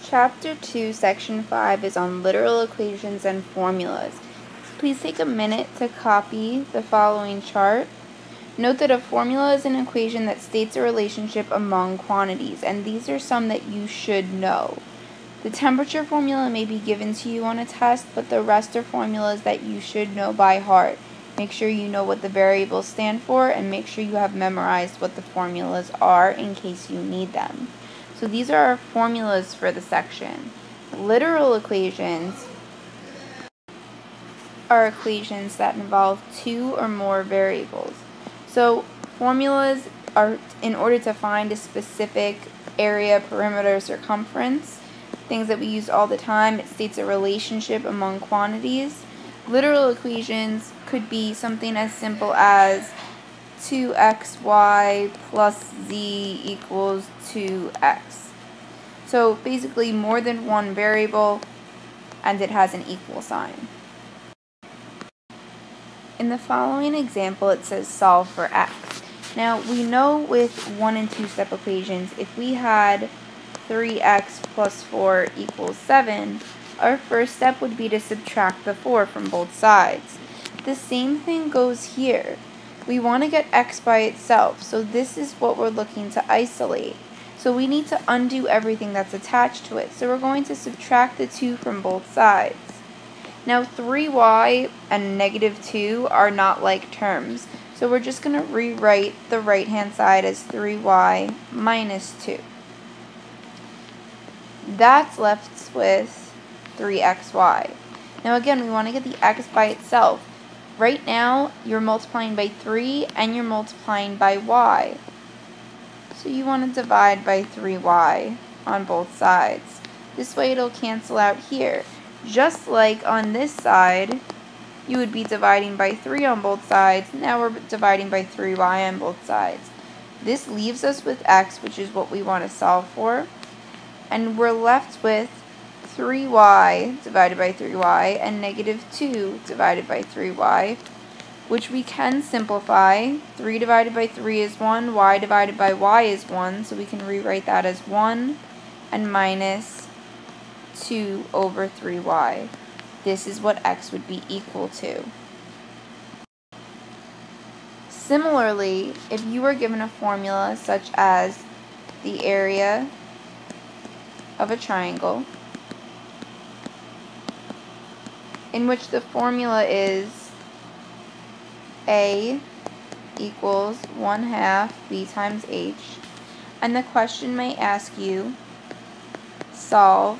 Chapter 2, Section 5 is on literal equations and formulas. Please take a minute to copy the following chart. Note that a formula is an equation that states a relationship among quantities, and these are some that you should know. The temperature formula may be given to you on a test, but the rest are formulas that you should know by heart. Make sure you know what the variables stand for, and make sure you have memorized what the formulas are in case you need them. So these are our formulas for the section. Literal equations are equations that involve two or more variables. So formulas are in order to find a specific area, perimeter, circumference, things that we use all the time. It states a relationship among quantities. Literal equations could be something as simple as 2xy plus z equals 2x. So basically more than one variable, and it has an equal sign. In the following example, it says solve for x. Now we know with 1 and 2 step equations, if we had 3x plus 4 equals 7, our first step would be to subtract the 4 from both sides. The same thing goes here. We want to get x by itself, so this is what we're looking to isolate. So we need to undo everything that's attached to it. So we're going to subtract the 2 from both sides. Now 3y and negative 2 are not like terms, so we're just going to rewrite the right-hand side as 3y minus 2. That's left with 3xy. Now again, we want to get the x by itself. Right now, you're multiplying by 3 and you're multiplying by y. So you want to divide by 3y on both sides. This way it'll cancel out here. Just like on this side, you would be dividing by 3 on both sides. Now we're dividing by 3y on both sides. This leaves us with x, which is what we want to solve for. And we're left with 3y divided by 3y and negative 2 divided by 3y, which we can simplify. 3 divided by 3 is 1, y divided by y is 1, so we can rewrite that as 1 and minus 2 over 3y. This is what x would be equal to. Similarly, if you were given a formula such as the area of a triangle, in which the formula is A equals 1/2 B times H, and the question may ask you, solve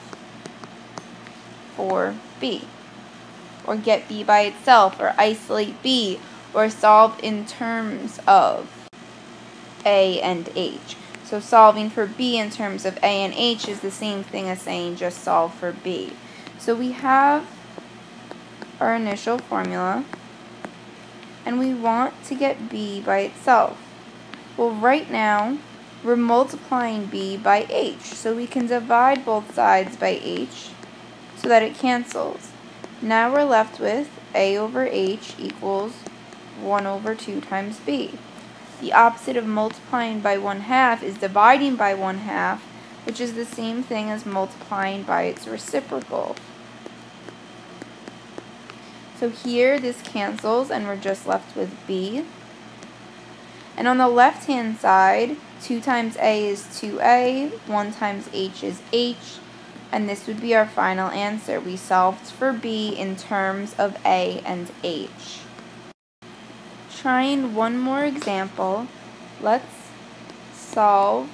for B, or get B by itself, or isolate B, or solve in terms of A and H. So solving for B in terms of A and H is the same thing as saying just solve for B. So we have our initial formula, and we want to get B by itself. Well, right now, we're multiplying B by H, so we can divide both sides by H so that it cancels. Now we're left with A over H equals 1 over 2 times B. The opposite of multiplying by 1/2 is dividing by 1/2, which is the same thing as multiplying by its reciprocal. So here this cancels and we're just left with B. And on the left-hand side, 2 times A is 2A, 1 times H is H, and this would be our final answer. We solved for B in terms of A and H. Trying one more example, let's solve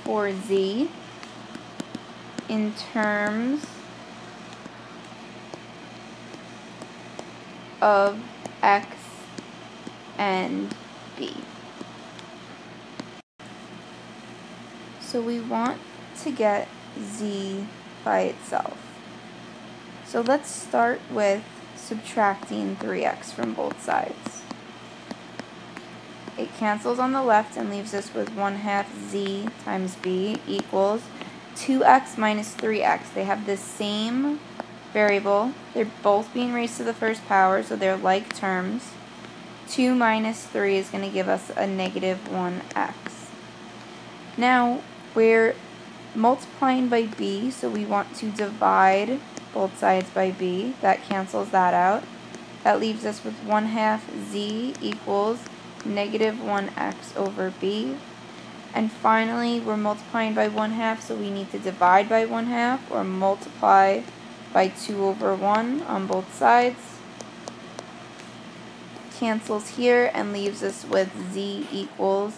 for Z in terms of X and B. So we want to get Z by itself. So let's start with subtracting 3x from both sides. It cancels on the left and leaves us with 1/2 Z times B equals 2x minus 3x. They have the same variable. They're both being raised to the first power, so they're like terms. 2 minus 3 is going to give us a negative 1x. Now, we're multiplying by b, so we want to divide both sides by b. That cancels that out. That leaves us with 1/2 z equals negative 1x over b. And finally, we're multiplying by 1/2, so we need to divide by 1/2 or multiply by 2 over 1 on both sides. Cancels here and leaves us with z equals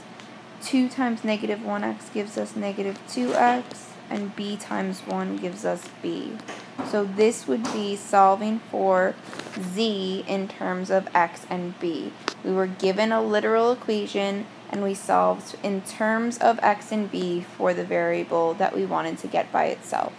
2 times negative 1x gives us negative 2x, and b times 1 gives us b. So this would be solving for z in terms of x and b. We were given a literal equation, and we solved in terms of x and b for the variable that we wanted to get by itself.